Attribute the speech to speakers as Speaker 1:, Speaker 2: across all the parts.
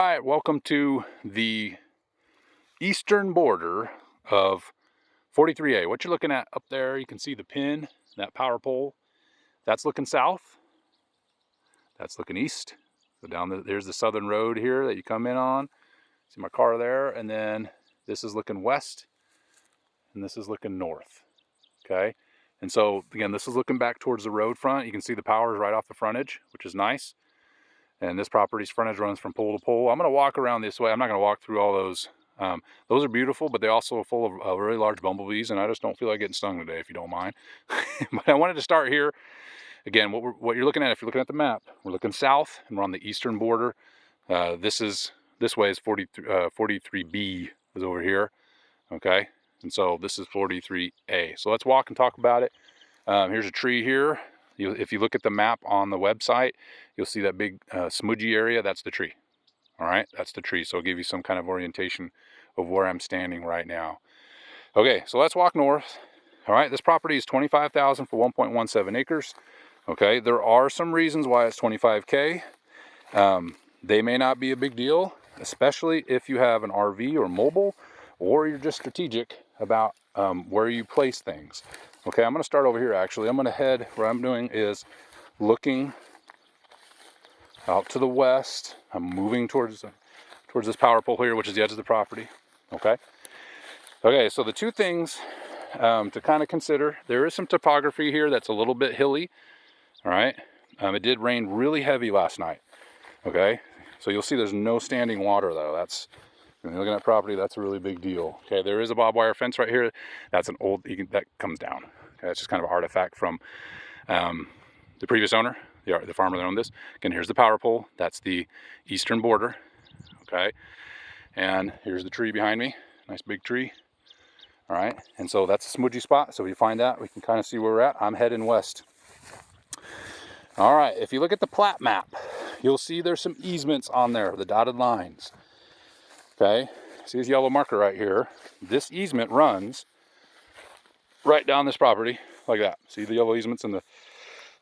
Speaker 1: All right, welcome to the eastern border of 43A. What you're looking at up there, you can see the pin, that power pole. That's looking south. That's looking east. So there's the southern road here that you come in on. See my car there, and then this is looking west, and this is looking north. Okay, and so again, this is looking back towards the road front. You can see the power is right off the frontage, which is nice. And this property's frontage runs from pole to pole. I'm going to walk around this way. I'm not going to walk through all those. Those are beautiful, but they also are full of really large bumblebees, and I just don't feel like getting stung today, if you don't mind. But I wanted to start here. Again, what you're looking at, if you're looking at the map, we're looking south, and we're on the eastern border. This way is 43B is over here, okay? And so this is 43A. So let's walk and talk about it. Here's a tree here. If you look at the map on the website, you'll see that big smudgy area. That's the tree. All right, that's the tree. So it'll give you some kind of orientation of where I'm standing right now. Okay, so let's walk north. All right, this property is $25,000 for 1.17 acres. Okay, there are some reasons why it's 25K. They may not be a big deal, especially if you have an RV or mobile, or you're just strategic about where you place things. Okay, I'm going to start over here actually. I'm going to head, what I'm doing is looking out to the west. I'm moving towards this power pole here, which is the edge of the property. Okay, so the two things to kind of consider, there is some topography here that's a little bit hilly. All right, it did rain really heavy last night. Okay, so you'll see there's no standing water though. That's, when you're looking at property, that's a really big deal. Okay, there is a barbed wire fence right here. That's an old, that comes down. Okay, that's just kind of an artifact from the previous owner, the farmer that owned this. Again, here's the power pole. That's the eastern border. Okay, and here's the tree behind me. Nice big tree. All right, and so that's a smudgy spot. So if you find that, we can kind of see where we're at. I'm heading west. All right, if you look at the plat map, you'll see there's some easements on there, the dotted lines. Okay, see this yellow marker right here? This easement runs right down this property like that. See the yellow easements in the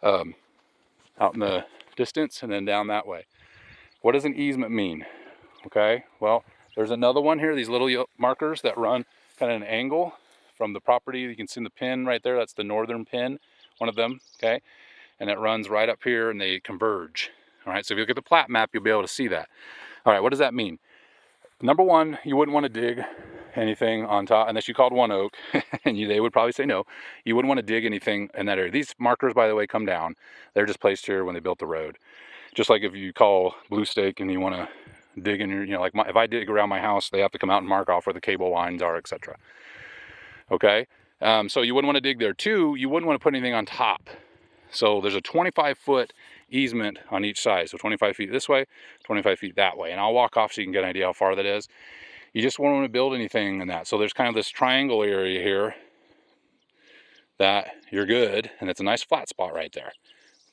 Speaker 1: out in the distance, and then down that way. What does an easement mean? Okay, well, there's another one here, these little markers that run kind of an angle from the property. You can see the pin right there, that's the northern pin, one of them, okay? And it runs right up here and they converge. All right, so if you look at the plat map, you'll be able to see that. All right, what does that mean? Number one, you wouldn't want to dig anything on top, unless you called One Oak, and they would probably say no. You wouldn't want to dig anything in that area. These markers, by the way, come down. They're just placed here when they built the road. Just like if you call Blue Stake and you want to dig in your, like if I dig around my house, they have to come out and mark off where the cable lines are, etc. Okay, so you wouldn't want to dig there. Two, you wouldn't want to put anything on top. So there's a 25-foot easement on each side. So 25 feet this way, 25 feet that way. And I'll walk off so you can get an idea how far that is. You just won't want to build anything in that. So there's kind of this triangle area here that you're good. And it's a nice flat spot right there.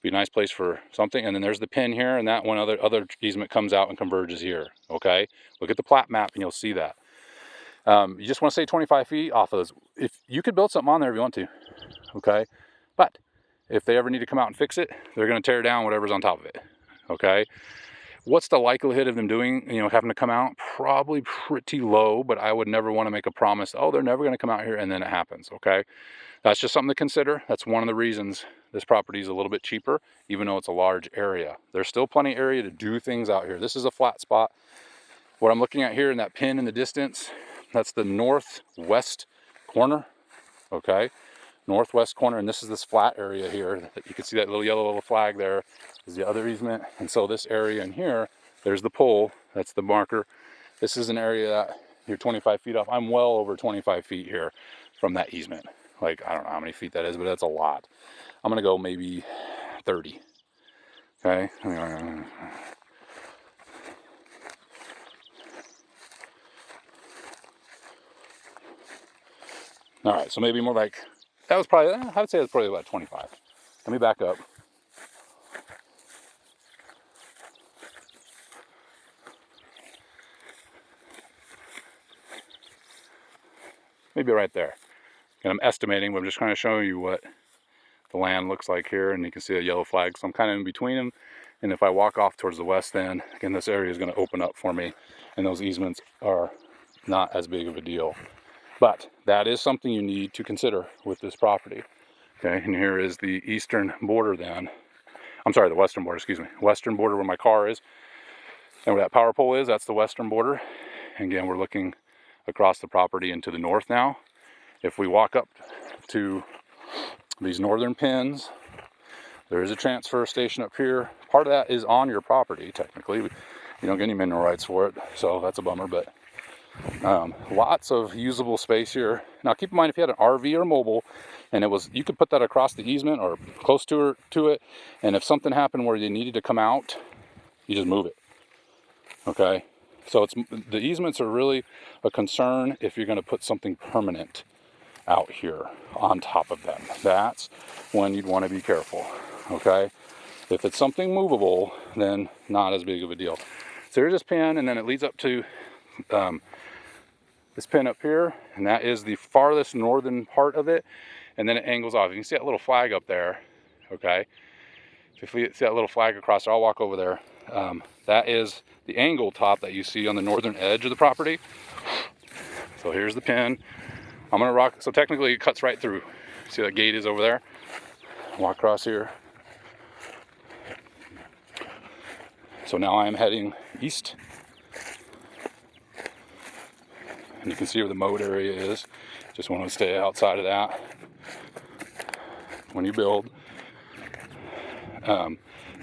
Speaker 1: Be a nice place for something. And then there's the pin here, and that one other easement comes out and converges here. Okay, look at the plat map and you'll see that. You just want to stay 25 feet off of those. If you could build something on there if you want to, okay, but if they ever need to come out and fix it, they're going to tear down whatever's on top of it. Okay, what's the likelihood of them doing, having to come out? Probably pretty low, but I would never want to make a promise, oh, they're never going to come out here, and then it happens. Okay, that's just something to consider. That's one of the reasons this property is a little bit cheaper, even though it's a large area. There's still plenty of area to do things out here. This is a flat spot. What I'm looking at here in that pin in the distance, that's the northwest corner. Okay, northwest corner, and this is this flat area here. You can see that little flag there is the other easement. And so this area in here, there's the pole, that's the marker. This is an area that you're 25 feet off. I'm well over 25 feet here from that easement. Like, I don't know how many feet that is, but that's a lot. I'm gonna go maybe 30. Okay, all right, so maybe more like, that was probably, I would say it's probably about 25. Let me back up. Maybe right there. And I'm estimating, but I'm just kind of showing you what the land looks like here, and you can see a yellow flag. So I'm kind of in between them And if I walk off towards the west, then again, this area is going to open up for me, and those easements are not as big of a deal. But that is something you need to consider with this property. Okay, and here is the eastern border then. I'm sorry, the western border, excuse me. Western border where my car is. And where that power pole is, that's the western border. And again, we're looking across the property into the north now. If we walk up to these northern pins, there is a transfer station up here. Part of that is on your property, technically. You don't get any mineral rights for it, so that's a bummer, but lots of usable space here. Now keep in mind, if you had an RV or mobile and you could put that across the easement or close to it, and if something happened where you needed to come out, you just move it. Okay, so the easements are really a concern if you're going to put something permanent out here on top of them. That's when you'd want to be careful. Okay, if it's something movable, then not as big of a deal. So here's this pin, and then it leads up to this pin up here, and that is the farthest northern part of it, and then it angles off. You can see that little flag up there. Okay, if you see that little flag across there, I'll walk over there. That is the angle top that you see on the northern edge of the property. So here's the pin. I'm gonna rock, so technically it cuts right through. See that gate is over there? Walk across here. So now I am heading east. And you can see where the mowed area is. Just want to stay outside of that when you build. So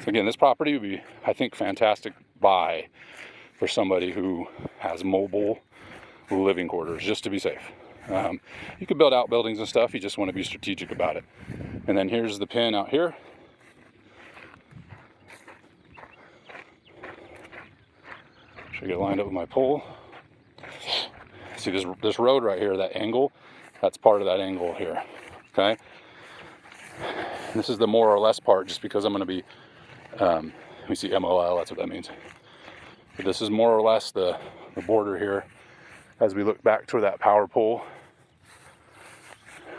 Speaker 1: again, this property would be, I think, fantastic buy for somebody who has mobile living quarters, just to be safe. You could build outbuildings and stuff, you just want to be strategic about it. And then here's the pin out here. Should get lined up with my pole. See this road right here, that angle, that's part of that angle here. Okay. And this is the more or less part, just because I'm going to be, we see MOL, that's what that means. But this is more or less the border here as we look back toward that power pole,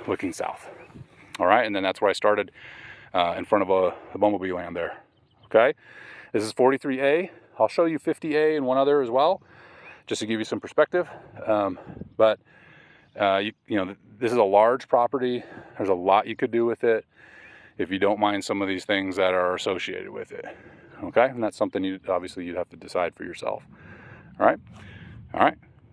Speaker 1: looking south. All right, and then that's where I started in front of the bumblebee land there. Okay, this is 43A. I'll show you 50A and one other as well, just to give you some perspective. But you know, this is a large property. There's a lot you could do with it if you don't mind some of these things that are associated with it. Okay, and that's something obviously you'd have to decide for yourself. All right.